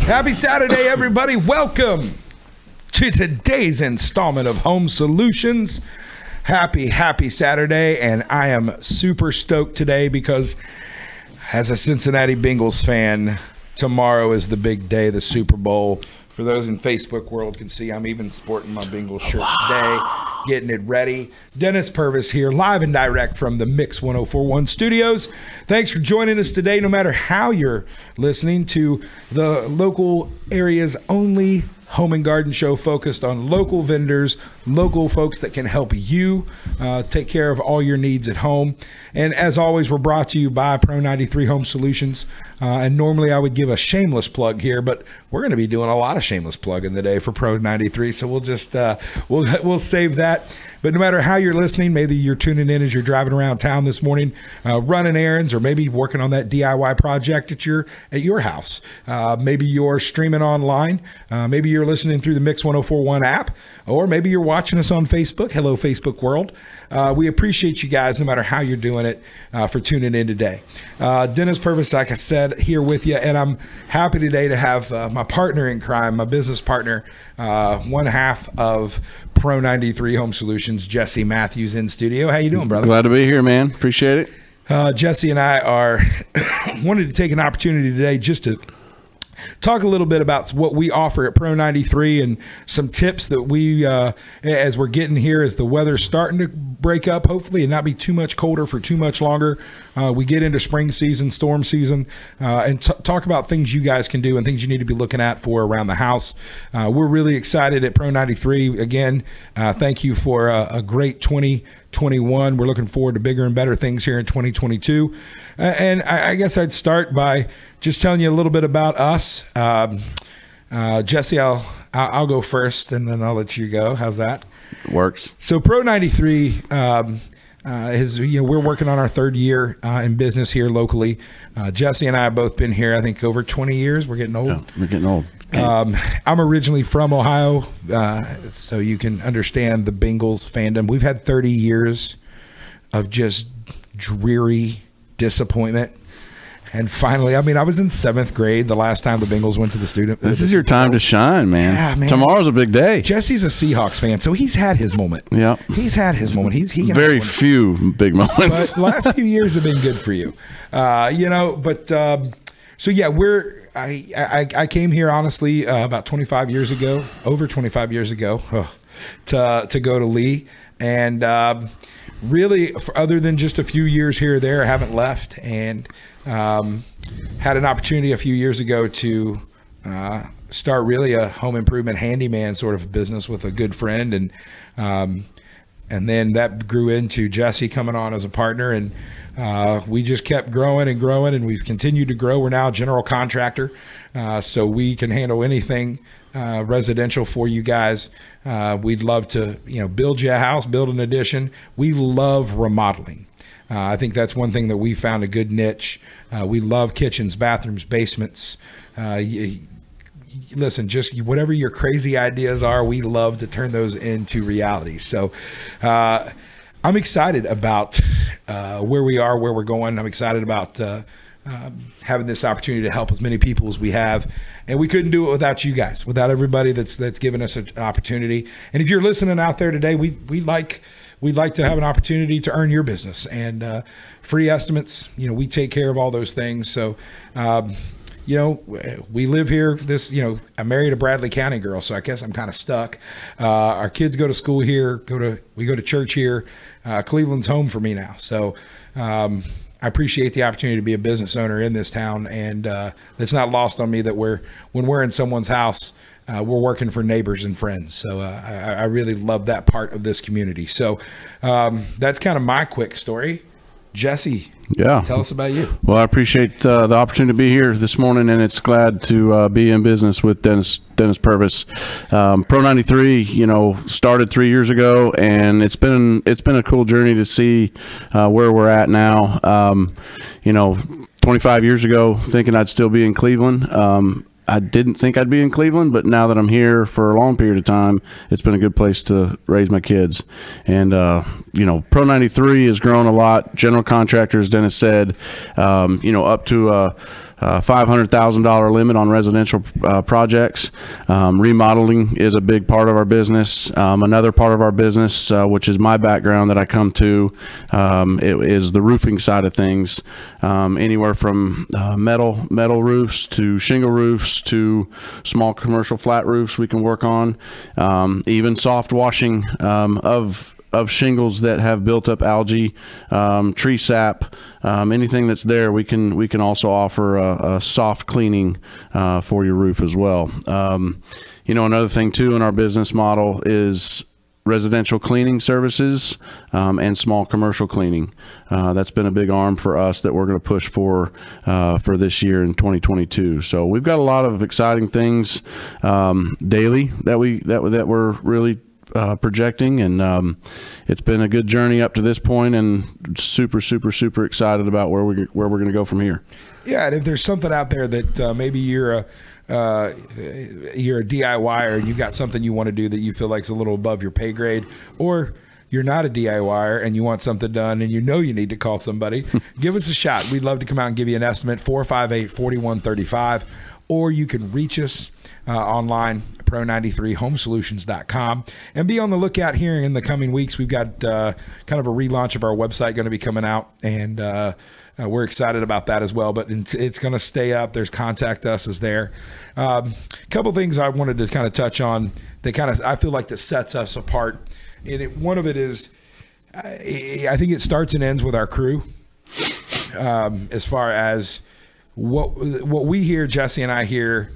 Happy Saturday, everybody. Welcome to today's installment of Home Solutions. Happy Saturday, and I am super stoked today because as a Cincinnati Bengals fan, tomorrow is the big day, the Super Bowl. For those in Facebook world can see, I'm even sporting my Bengals shirt today, getting it ready. Dennis Purvis here, live and direct from the Mix 1041 studios. Thanks for joining us today, no matter how you're listening to the local area's only home and garden show focused on local vendors, local folks that can help you take care of all your needs at home. And as always, we're brought to you by Pro 93 Home Solutions. And normally I would give a shameless plug here, but we're going to be doing a lot of shameless plugging today for Pro 93. So we'll just we'll save that. But no matter how you're listening, maybe you're tuning in as you're driving around town this morning, running errands, or maybe working on that DIY project at your house. Maybe you're streaming online. Maybe you're listening through the Mix 1041 app, or maybe you're watching us on Facebook. Hello, Facebook world. We appreciate you guys, no matter how you're doing it, for tuning in today. Dennis Purvis, like I said, here with you, and I'm happy today to have my partner in crime, my business partner, one half of Pro 93 Home Solutions, Jesse Mathews, in studio. How you doing, brother? Glad to be here, man. Appreciate it. Jesse and I wanted to take an opportunity today just to talk a little bit about what we offer at Pro 93 and some tips that we, as we're getting here, as the weather's starting to break up, hopefully, and not be too much colder for too much longer. We get into spring season, storm season, and talk about things you guys can do and things you need to be looking at for around the house. We're really excited at Pro 93. Again, thank you for a great 2021. We're looking forward to bigger and better things here in 2022. And I guess I'd start by just telling you a little bit about us. Jesse, I'll go first, and then I'll let you go. How's that? Works. So Pro 93 we're working on our third year in business here locally. Jesse and I have both been here, I think, over 20 years. We're getting old. Yeah, we're getting old. I'm originally from Ohio, so you can understand the Bengals fandom. We've had 30 years of just dreary disappointment. And finally, I mean, I was in 7th grade the last time the Bengals went to the student. This is your time to shine, man. Yeah, man. Tomorrow's a big day. Jesse's a Seahawks fan, so he's had his moment. Yeah. He's had his moment. He can very few big moments. But the last few years have been good for you. So yeah, I came here honestly about 25 years ago, over 25 years ago, to go to Lee, and really, other than just a few years here or there, I haven't left, and had an opportunity a few years ago to start really a home improvement handyman sort of business with a good friend, and then that grew into Jesse coming on as a partner, and we just kept growing and growing, and we've continued to grow. We're now a general contractor, so we can handle anything residential for you guys. We'd love to, build you a house, build an addition. We love remodeling. I think that's one thing that we found a good niche. We love kitchens, bathrooms, basements. Listen, just whatever your crazy ideas are, we love to turn those into reality. So I'm excited about where we are, where we're going. I'm excited about having this opportunity to help as many people as we have, and we couldn't do it without you guys, without everybody that's given us an opportunity. And if you're listening out there today, we'd like to have an opportunity to earn your business, and free estimates. We take care of all those things. So we live here. I married a Bradley County girl, so I guess I'm kind of stuck. Our kids go to school here, we go to church here. Cleveland's home for me now. So I appreciate the opportunity to be a business owner in this town, and it's not lost on me that when we're in someone's house, we're working for neighbors and friends. So I really love that part of this community. So that's kind of my quick story. Jesse, yeah, tell us about you. Well, I appreciate the opportunity to be here this morning, and it's glad to be in business with Dennis Purvis. Pro 93, started 3 years ago, and it's been a cool journey to see where we're at now. 25 years ago, thinking I'd still be in Cleveland. I didn't think I'd be in Cleveland, but now that I'm here for a long period of time, it's been a good place to raise my kids. And, Pro 93 has grown a lot. General contractors, Dennis said, up to $500,000 limit on residential projects. Remodeling is a big part of our business. Another part of our business, which is my background that I come to, it is the roofing side of things. Anywhere from metal roofs to shingle roofs to small commercial flat roofs we can work on. Even soft washing of shingles that have built up algae, tree sap, anything that's there, we can also offer a soft cleaning for your roof as well. Another thing too in our business model is residential cleaning services and small commercial cleaning. That's been a big arm for us that we're going to push for this year in 2022. So we've got a lot of exciting things daily that we're really projecting, and it's been a good journey up to this point, and super excited about where we're going to go from here. Yeah, and if there's something out there that maybe you're a DIYer and you've got something you want to do that you feel like is a little above your pay grade, or you're not a DIYer and you want something done and you know you need to call somebody, give us a shot. We'd love to come out and give you an estimate, 458-4135, or you can reach us online, pro93homesolutions.com, and be on the lookout here in the coming weeks. We've got kind of a relaunch of our website going to be coming out, and we're excited about that as well, but it's going to stay up. There's contact us is there. A couple things I wanted to kind of touch on that kind of I feel like that sets us apart. And one of it is I think it starts and ends with our crew. As far as what we hear, Jesse and I hear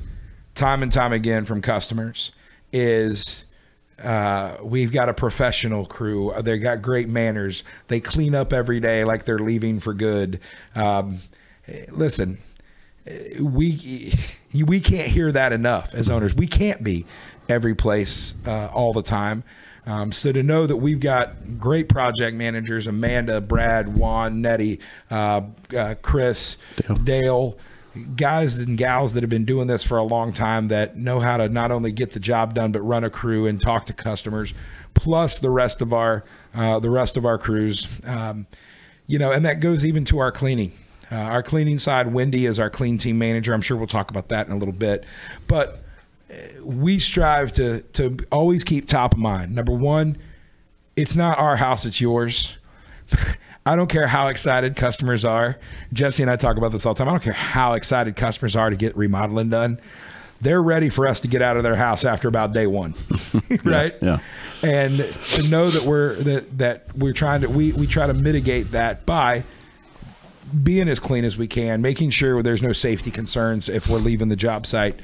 time and time again from customers is we've got a professional crew. They got great manners. They clean up every day like they're leaving for good. Listen, we can't hear that enough as owners. We can't be every place all the time. So to know that we've got great project managers, Amanda, Brad, Juan, Nettie, Chris, Dale, guys and gals that have been doing this for a long time that know how to not only get the job done but run a crew and talk to customers, plus the rest of our crews, and that goes even to our cleaning. Our cleaning side, Wendy is our clean team manager. I'm sure we'll talk about that in a little bit, but we strive to always keep top of mind. Number one, it's not our house, it's yours. I don't care how excited customers are. Jesse and I talk about this all the time. I don't care how excited customers are to get remodeling done. They're ready for us to get out of their house after about day one, right? Yeah. And to know that we try to mitigate that by being as clean as we can, making sure there's no safety concerns if we're leaving the job site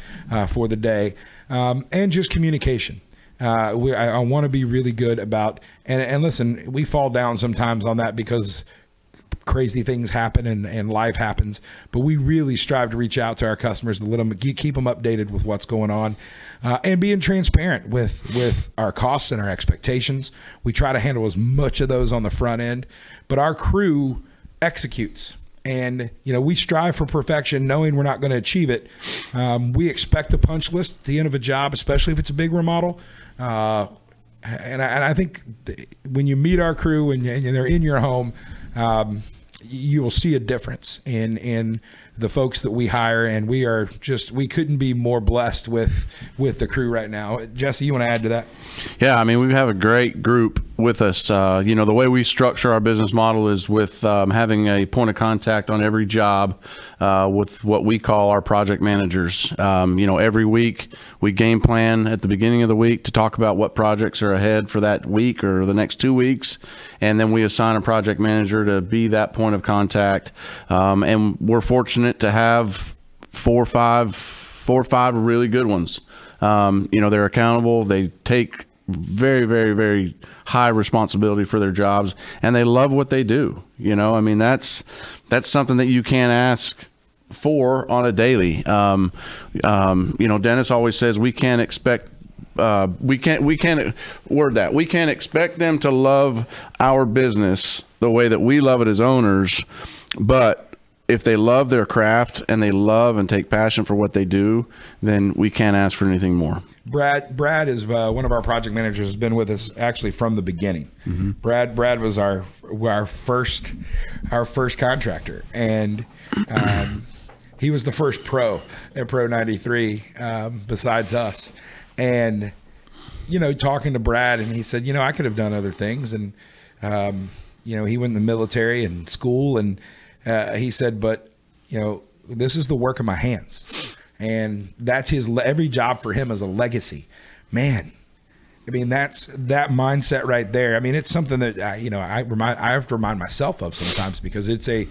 for the day, and just communication. I want to be really good about, and listen, we fall down sometimes on that because crazy things happen and life happens, but we really strive to reach out to our customers to let them keep them updated with what's going on, and being transparent with our costs and our expectations. We try to handle as much of those on the front end, but our crew executes. And, we strive for perfection, knowing we're not going to achieve it. We expect a punch list at the end of a job, especially if it's a big remodel. And I think when you meet our crew and they're in your home, you will see a difference in the folks that we hire. And we couldn't be more blessed with the crew right now. Jesse, you want to add to that? Yeah, I mean, we have a great group with us. The way we structure our business model is with having a point of contact on every job with what we call our project managers. Every week we game plan at the beginning of the week to talk about what projects are ahead for that week or the next 2 weeks. And then we assign a project manager to be that point of contact. And we're fortunate to have four or five really good ones. They're accountable. They take very, very, very high responsibility for their jobs, and they love what they do. That's something that you can't ask for on a daily. Dennis always says we can't expect we can't expect them to love our business the way that we love it as owners, but if they love their craft and they love and take passion for what they do, then we can't ask for anything more. Brad is one of our project managers, has been with us actually from the beginning. Mm-hmm. Brad was our first contractor, and He was the first pro at Pro 93 besides us. And, talking to Brad, and he said, I could have done other things. And, he went in the military and school. And he said, but, this is the work of my hands. And that's every job for him is a legacy. Man, I mean, that's that mindset right there. I mean, it's something that, I have to remind myself of sometimes, because it's you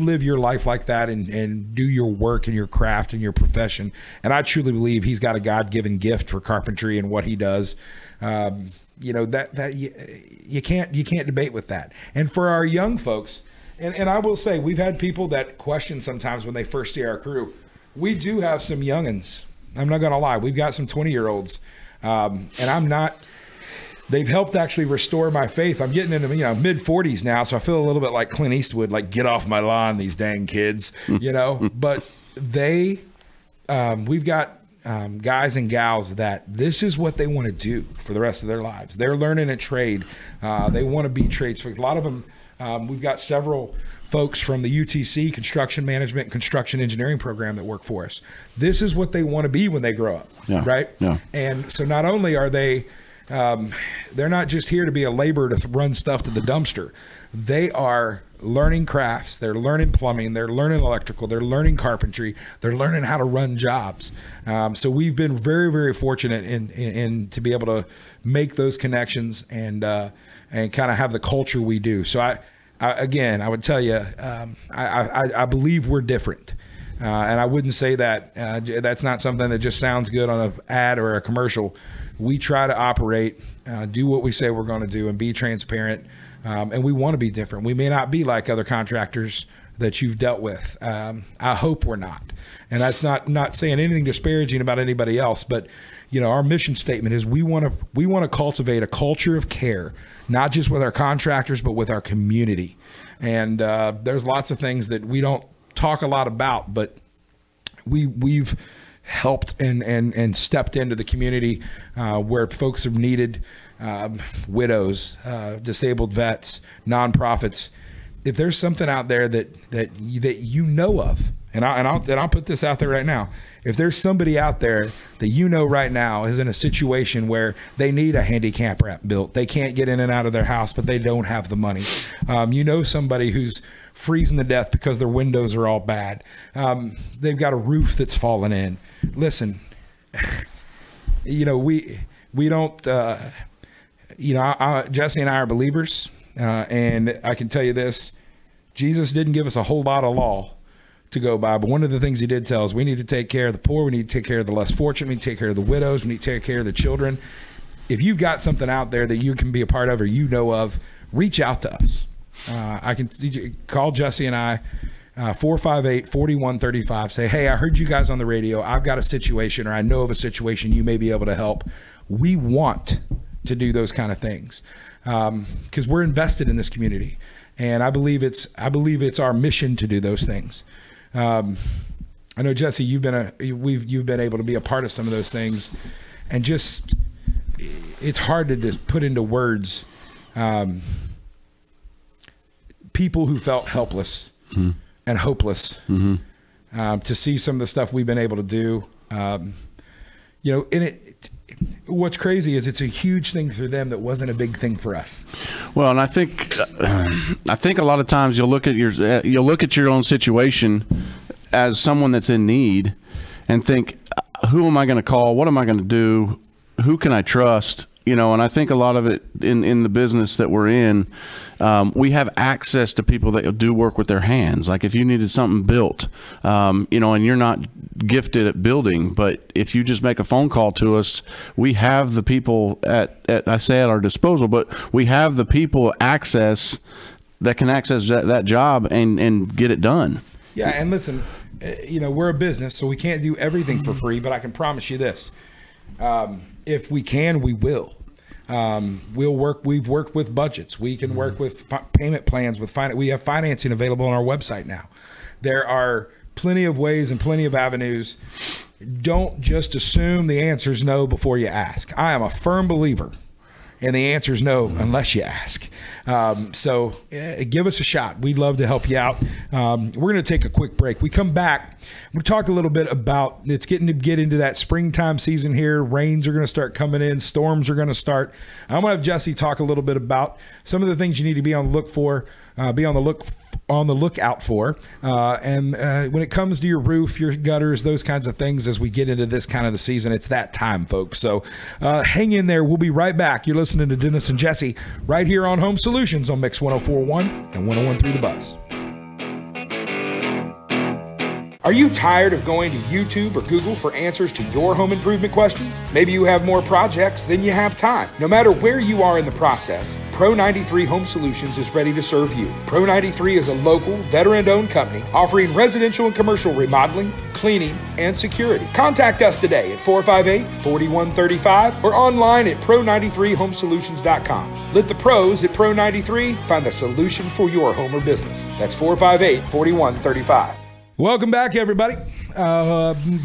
live your life like that and do your work and your craft and your profession. And I truly believe he's got a God-given gift for carpentry and what he does. You can't debate with that. And for our young folks, and I will say, we've had people that question sometimes when they first see our crew. We do have some youngins. I'm not going to lie. We've got some 20-year-olds. And they've helped actually restore my faith. I'm getting into, mid 40s now. So I feel a little bit like Clint Eastwood, like, get off my lawn, these dang kids, but we've got guys and gals that this is what they want to do for the rest of their lives. They're learning a trade. They want to be tradespeople. A lot of them, we've got several folks from the UTC construction management and construction engineering program that work for us. This is what they want to be when they grow up. Yeah. Right. Yeah. And so not only are they're not just here to be a laborer to run stuff to the dumpster. They are learning crafts. They're learning plumbing. They're learning electrical. They're learning carpentry. They're learning how to run jobs. So we've been very, very fortunate in to be able to make those connections and kind of have the culture we do. So I would tell you, I believe we're different. And I wouldn't say that that's not something that just sounds good on an ad or a commercial. We try to operate, do what we say we're going to do, and be transparent. And we want to be different. We may not be like other contractors that you've dealt with. I hope we're not. And that's not saying anything disparaging about anybody else, but our mission statement is we want to cultivate a culture of care, not just with our contractors, but with our community. And there's lots of things that we don't talk a lot about, but we've helped and stepped into the community where folks have needed, widows, disabled vets, nonprofits. If there's something out there that you know of, and I'll put this out there right now. If there's somebody out there that right now is in a situation where they need a handicap ramp built, they can't get in and out of their house, but they don't have the money. Somebody who's freezing to death because their windows are all bad. They've got a roof that's fallen in. Listen, we don't. Jesse and I are believers, and I can tell you this: Jesus didn't give us a whole lot of law to go by, but one of the things he did tell us, we need to take care of the poor, we need to take care of the less fortunate, we need to take care of the widows, we need to take care of the children. If you've got something out there that you can be a part of or of, reach out to us. I can call Jesse and I, 458-4135, say, hey, I heard you guys on the radio, I've got a situation, or I know of a situation you may be able to help. We want to do those kind of things because we're invested in this community, and I believe it's our mission to do those things. I know, Jesse, you've been able to be a part of some of those things, and just it's hard to just put into words people who felt helpless and hopeless to see some of the stuff we've been able to do. What's crazy is it's a huge thing for them that wasn't a big thing for us. Well, and I think a lot of times you'll look at your own situation as someone that's in need and think, who am I going to call? What am I going to do? Who can I trust? And I think a lot of it in the business that we're in, we have access to people that do work with their hands. Like if you needed something built, and you're not gifted at building, but if you just make a phone call to us, we have the people at our disposal, but we have the people that can access that job and get it done. Yeah. And listen, we're a business, so we can't do everything for free, but I can promise you this. If we can, we will. We've worked with budgets. We can work with payment plans. We have financing available on our website now. There are plenty of ways and plenty of avenues. Don't just assume the answer is no before you ask. I am a firm believer And the answer is no, unless you ask. So give us a shot. We'd love to help you out. We're going to take a quick break. We come back. We'll talk a little bit about it's getting to get into that springtime season here. Rains are going to start coming in. Storms are going to start. I'm going to have Jesse talk a little bit about some of the things you need to be on the look for, be on the lookout for. And when it comes to your roof, your gutters, those kinds of things, as we get into this kind of the season, it's that time, folks. So hang in there. We'll be right back. You're listening to Dennis and Jesse right here on Home Solutions on Mix 104.1 and 101.3 The Buzz. Are you tired of going to YouTube or Google for answers to your home improvement questions? Maybe you have more projects than you have time. No matter where you are in the process, Pro 93 Home Solutions is ready to serve you. Pro 93 is a local, veteran-owned company offering residential and commercial remodeling, cleaning, and security. Contact us today at 458-4135 or online at pro93homesolutions.com. Let the pros at Pro 93 find the solution for your home or business. That's 458-4135. Welcome back, everybody.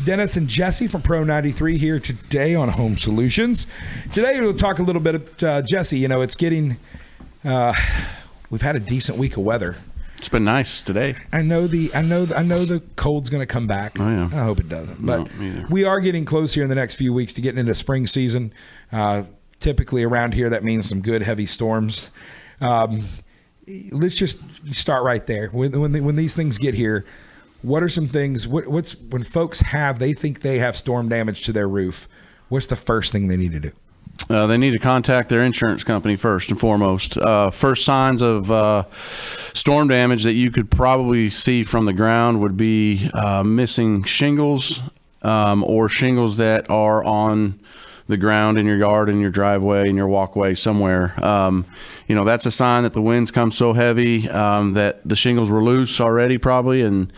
Dennis and Jesse from Pro 93 here today on Home Solutions. Today we'll talk a little bit of Jesse. You know, it's getting. We've had a decent week of weather. It's been nice today. I know the cold's going to come back. Oh, yeah. I hope it doesn't. But we are getting close here in the next few weeks to getting into spring season. Typically around here, that means some good heavy storms. Let's just start right there. When these things get here. What are some things, what's when folks they think they have storm damage to their roof, what's the first thing they need to do? They need to contact their insurance company first and foremost. First signs of storm damage that you could probably see from the ground would be missing shingles or shingles that are on the ground in your yard, in your driveway, in your walkway somewhere. You know, that's a sign that the winds come so heavy that the shingles were loose already probably and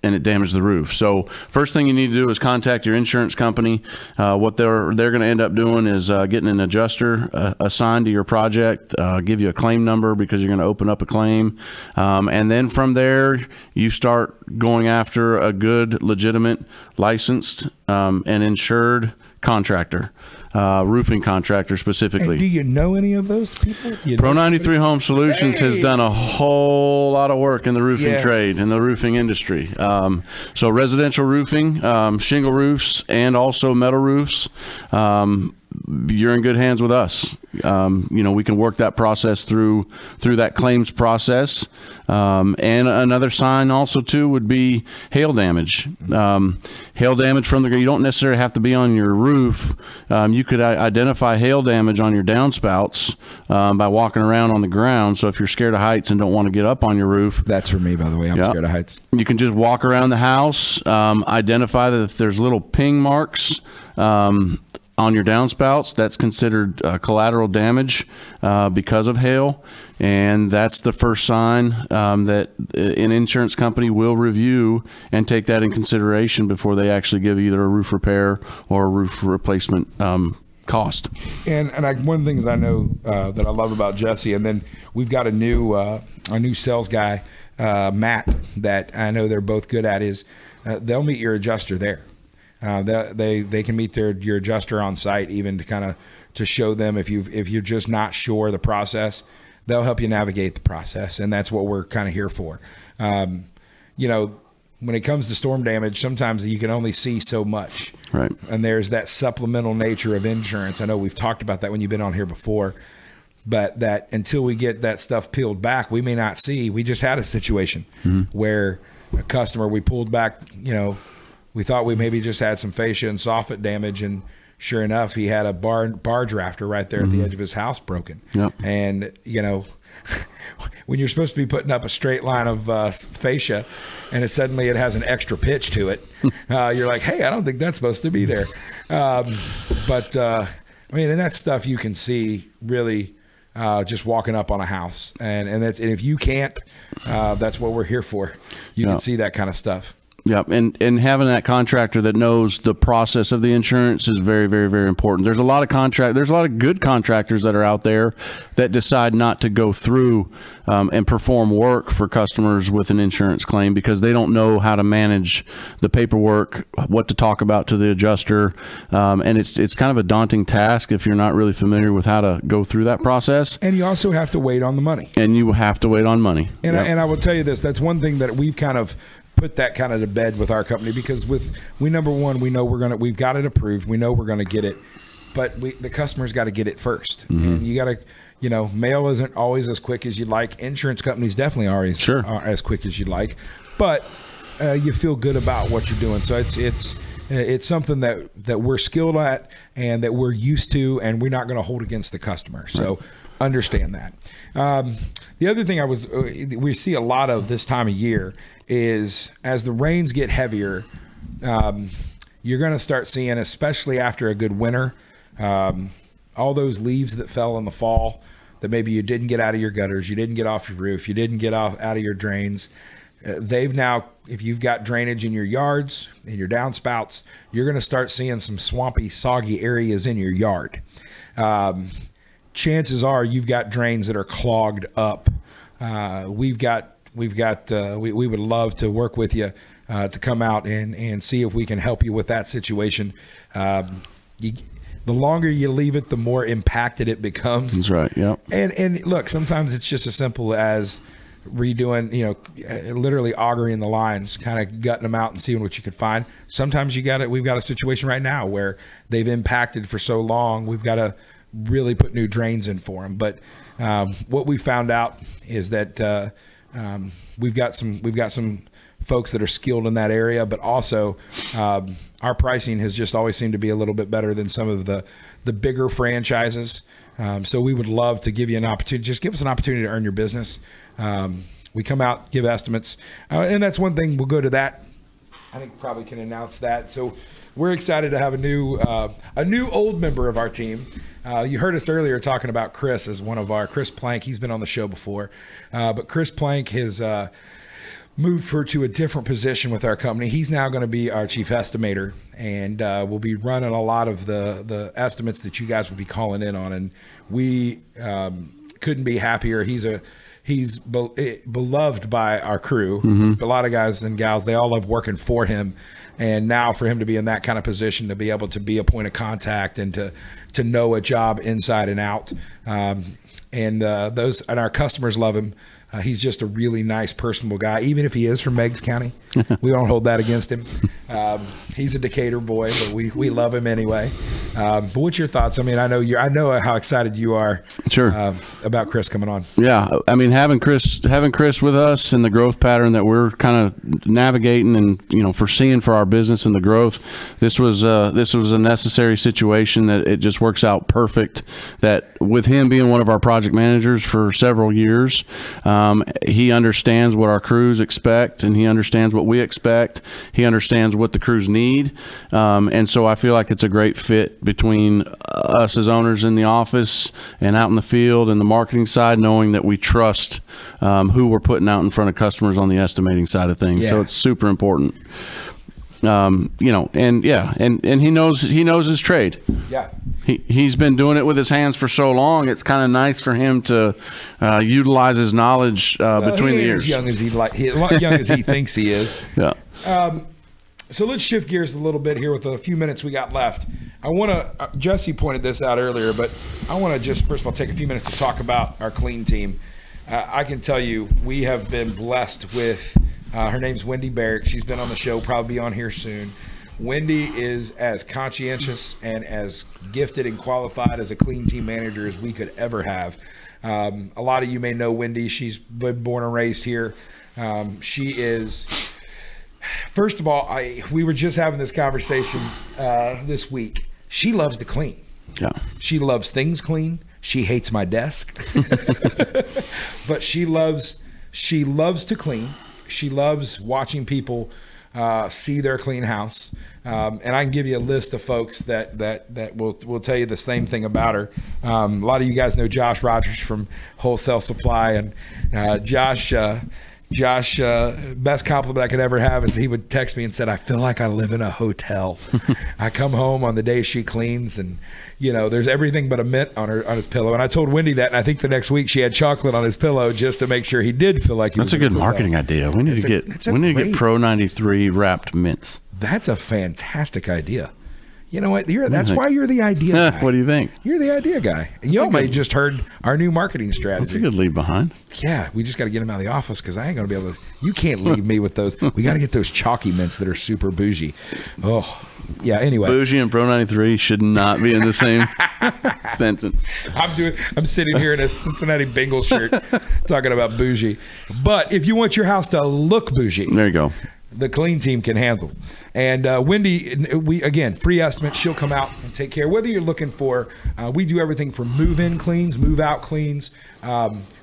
it damaged the roof. So first thing you need to do is contact your insurance company. What they're going to end up doing is getting an adjuster assigned to your project, give you a claim number because you're going to open up a claim. And then from there, you start going after a good, legitimate, licensed, and insured contractor. Roofing contractor specifically. And do you know any of those people? Pro 93 Home Solutions has done a whole lot of work in the roofing trade, in the roofing industry. So residential roofing, shingle roofs, and also metal roofs. You're in good hands with us. You know, we can work that process through that claims process. And another sign also too would be hail damage. Hail damage from you don't necessarily have to be on your roof. You could identify hail damage on your downspouts by walking around on the ground. So if you're scared of heights and don't want to get up on your roof. That's for me, by the way. I'm scared of heights. You can just walk around the house, identify that if there's little ping marks on your downspouts, that's considered collateral damage because of hail, and that's the first sign that an insurance company will review and take that in consideration before they actually give either a roof repair or a roof replacement cost. And one of the things I know that I love about Jesse, and then we've got a new sales guy, Matt, that I know they're both good at, is they'll meet your adjuster there. They can meet your adjuster on site, even to kind of to show them if you're just not sure the process, they'll help you navigate the process, and that's what we're kind of here for. You know, when it comes to storm damage, sometimes you can only see so much, right? And there's that supplemental nature of insurance. I know we've talked about that when you've been on here before, but that until we get that stuff peeled back, we may not see. We just had a situation where a customer, we pulled back, you know. We thought we maybe just had some fascia and soffit damage, and sure enough, he had a bar drafter right there at the edge of his house broken. Yep. And, you know, when you're supposed to be putting up a straight line of fascia and suddenly it has an extra pitch to it, you're like, hey, I don't think that's supposed to be there. But I mean, and that stuff you can see really just walking up on a house. And if you can't, that's what we're here for. You can see that kind of stuff. Yeah, and having that contractor that knows the process of the insurance is very, very, very important. There's a lot of good contractors that are out there that decide not to go through and perform work for customers with an insurance claim because they don't know how to manage the paperwork, what to talk about to the adjuster, and it's kind of a daunting task if you're not really familiar with how to go through that process. And you also have to wait on the money. And I will tell you this: that's one thing that we've kind of put that kind of to bed with our company, because number one, we know we've got it approved, we know we're going to get it, but the customer's got to get it first. And you got to, mail isn't always as quick as you'd like. Insurance companies definitely are as quick as you'd like, but you feel good about what you're doing. So it's something that we're skilled at and that we're used to, and we're not going to hold against the customer. So understand that. The other thing we see a lot of this time of year is as the rains get heavier, you're going to start seeing, especially after a good winter, all those leaves that fell in the fall that maybe you didn't get out of your gutters, you didn't get off your roof, you didn't get out of your drains. They've now, if you've got drainage in your yards, in your downspouts, you're going to start seeing some swampy, soggy areas in your yard. Chances are you've got drains that are clogged up. We would love to work with you to come out and see if we can help you with that situation. The longer you leave it, the more impacted it becomes. That's right. Yeah. And look, sometimes it's just as simple as redoing, literally augering the lines, kind of gutting them out and seeing what you could find. Sometimes we've got a situation right now where they've impacted for so long, we've got to really put new drains in for them. But what we found out is that we've got some folks that are skilled in that area, but also our pricing has just always seemed to be a little bit better than some of the bigger franchises. So we would love to give you an opportunity, just give us an opportunity to earn your business. We come out, give estimates, and that's one thing. We'll go to that. I think probably can announce that. So we're excited to have a new old member of our team. You heard us earlier talking about Chris as Chris Plank. He's been on the show before, but Chris Plank has moved to a different position with our company. He's now going to be our chief estimator, and we'll be running a lot of the estimates that you guys will be calling in on. And we couldn't be happier. He's beloved by our crew. Mm-hmm. A lot of guys and gals, they all love working for him. And now for him to be in that kind of position, to be able to be a point of contact and to know a job inside and out. And our customers love him. He's just a really nice, personable guy, even if he is from Meigs County. We don't hold that against him. He's a Decatur boy, but we love him anyway. But what's your thoughts? I mean, I know how excited you are. Sure. About Chris coming on. Yeah, I mean, having Chris with us and the growth pattern that we're kind of navigating and foreseeing for our business and the growth, this was a necessary situation that it just works out perfect. That with him being one of our project managers for several years. He understands what our crews expect, and he understands what we expect. He understands what the crews need. And so I feel like it's a great fit between us as owners in the office and out in the field and the marketing side, knowing that we trust who we're putting out in front of customers on the estimating side of things. Yeah. So it's super important. And he knows his trade. Yeah. He's been doing it with his hands for so long. It's kind of nice for him to utilize his knowledge between the years. As young as he thinks he is. Yeah. So let's shift gears a little bit here with the few minutes we got left. I want to, Jesse pointed this out earlier, but I want to just first of all take a few minutes to talk about our clean team. I can tell you we have been blessed with. Her name's Wendy Barrick. She's been on the show, probably be on here soon. Wendy is as conscientious and as gifted and qualified as a clean team manager as we could ever have. A lot of you may know Wendy. She's been born and raised here. She is, first of all, we were just having this conversation this week. She loves to clean. Yeah. She loves things clean. She hates my desk. But she loves to clean. She loves watching people see their clean house. And I can give you a list of folks that will tell you the same thing about her. A lot of you guys know Josh Rogers from Wholesale Supply. And Josh, Josh, best compliment I could ever have is he would text me and said, I feel like I live in a hotel. I come home on the day she cleans and, there's everything but a mint on his pillow. And I told Wendy that, and I think the next week she had chocolate on his pillow just to make sure he did feel like he was That's a good marketing idea. We need to get Pro 93 wrapped mints. That's a fantastic idea. You know what? That's why you're the idea guy. What do you think? You're the idea guy. You may just heard our new marketing strategy. That's a good leave behind. Yeah, we just got to get him out of the office because I ain't going to be able to. You can't leave me with those. We got to get those chalky mints that are super bougie. Oh, yeah. Anyway, bougie and Pro 93 should not be in the same sentence. I'm sitting here in a Cincinnati Bengals shirt talking about bougie. But if you want your house to look bougie, there you go. The clean team can handle. And Wendy, again, free estimate. She'll come out and take care. Whether you're looking for, we do everything from move-in cleans, move-out cleans,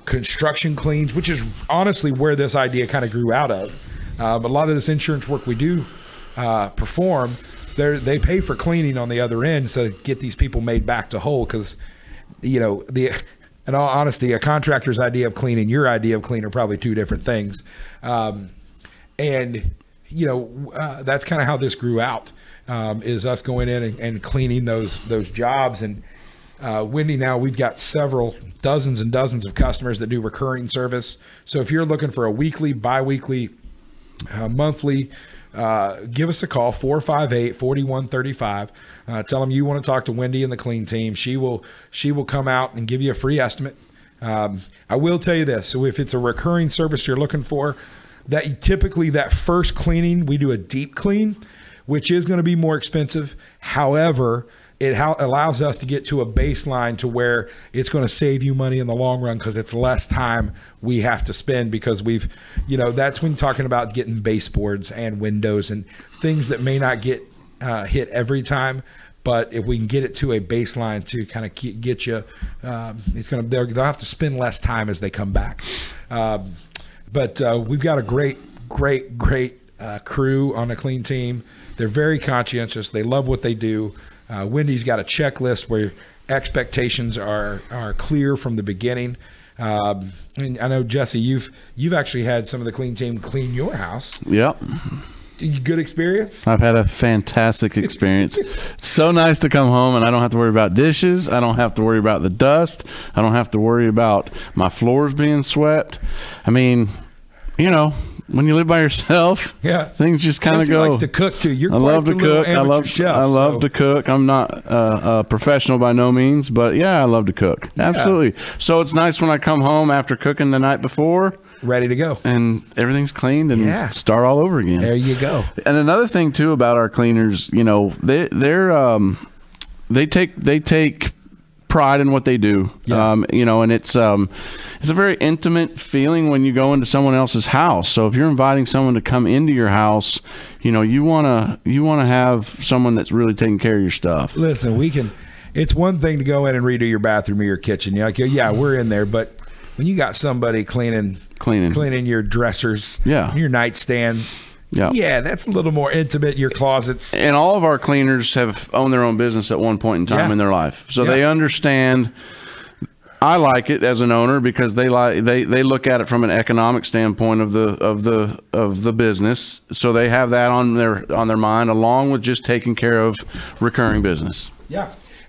construction cleans, which is honestly where this idea kind of grew out of. But a lot of this insurance work we do perform, they pay for cleaning on the other end, so get these people made back to whole. Because, in all honesty, a contractor's idea of clean and your idea of clean are probably two different things. That's kind of how this grew out, is us going in and cleaning those jobs. And Wendy, now we've got several dozens and dozens of customers that do recurring service. So if you're looking for a weekly, bi-weekly, monthly, give us a call, 458-4135. Tell them you want to talk to Wendy and the clean team. She will come out and give you a free estimate. I will tell you this. So if it's a recurring service you're looking for, that typically that first cleaning, we do a deep clean, which is going to be more expensive. However, it allows us to get to a baseline to where it's going to save you money in the long run, because it's less time we have to spend, because that's when you're talking about getting baseboards and windows and things that may not get hit every time. But if we can get it to a baseline to kind of get you, they'll have to spend less time as they come back. But we've got a great crew on the clean team. They're very conscientious. They love what they do. Wendy's got a checklist where expectations are clear from the beginning. And I know, Jesse, you've actually had some of the clean team clean your house. Yep. Good experience? I've had a fantastic experience. It's so nice to come home and I don't have to worry about dishes. I don't have to worry about the dust. I don't have to worry about my floors being swept. I mean, when you live by yourself, things just kind of go. Likes to cook too. I love to cook. I love to cook. I'm not a professional by no means, but I love to cook. Absolutely. So it's nice when I come home after cooking the night before, ready to go, and everything's cleaned and start all over again. There you go. And another thing too about our cleaners, they take pride in what they do. And it's a very intimate feeling when you go into someone else's house. So if you're inviting someone to come into your house, you want to have someone that's really taking care of your stuff. Listen, it's one thing to go in and redo your bathroom or your kitchen. You're like, we're in there, but when you got somebody cleaning your dressers, your nightstands, that's a little more intimate, your closets. And all of our cleaners have owned their own business at one point in time in their life, so they understand. I like it as an owner because they look at it from an economic standpoint of the business, so they have that on their mind, along with just taking care of recurring business.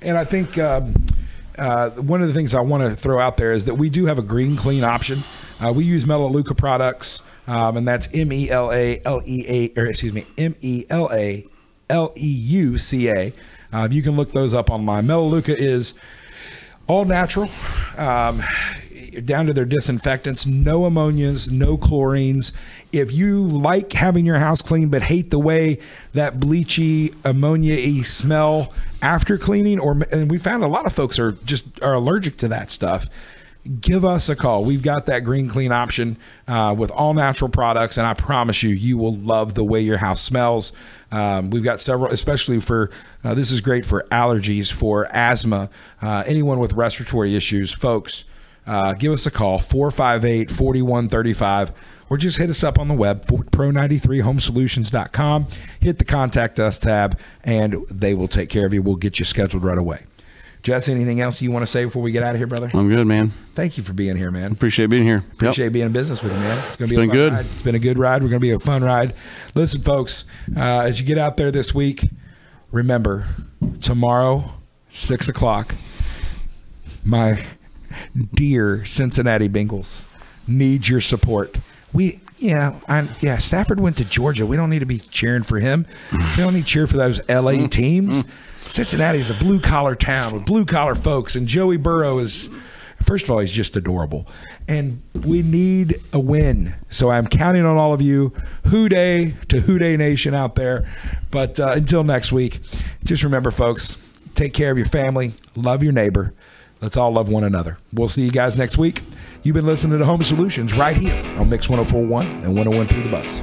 And I think one of the things I want to throw out there is that we do have a green clean option. We use Melaleuca products, and that's MELALEUCA. You can look those up online. Melaleuca is all natural, down to their disinfectants, no ammonias, no chlorines. If you like having your house clean but hate the way that bleachy, ammonia-y smell after cleaning, and we found a lot of folks are allergic to that stuff, give us a call. We've got that green clean option with all natural products, and I promise you will love the way your house smells. We've got several, especially for this is great for allergies, for asthma, anyone with respiratory issues. Folks, give us a call, 458-4135, or just hit us up on the web, pro93homesolutions.com. Hit the contact us tab and they will take care of you. We'll get you scheduled right away. Jesse, anything else you want to say before we get out of here, brother? I'm good, man. Thank you for being here, man. Appreciate being here. Appreciate being in business with you, man. It's going to be been good. Ride. It's been a good ride. We're going to be a fun ride. Listen, folks, as you get out there this week, remember, tomorrow, 6 o'clock, my dear Cincinnati Bengals need your support. Stafford went to Georgia. We don't need to be cheering for him. We don't need to cheer for those LA teams. Cincinnati is a blue-collar town with blue-collar folks, and Joey Burrow is, first of all, he's just adorable. And we need a win. So I'm counting on all of you, Hoo-Day to Hoo-Day Nation out there. But until next week, just remember, folks, take care of your family, love your neighbor. Let's all love one another. We'll see you guys next week. You've been listening to Home Solutions right here on Mix 104.1 and 101.3 The Buzz.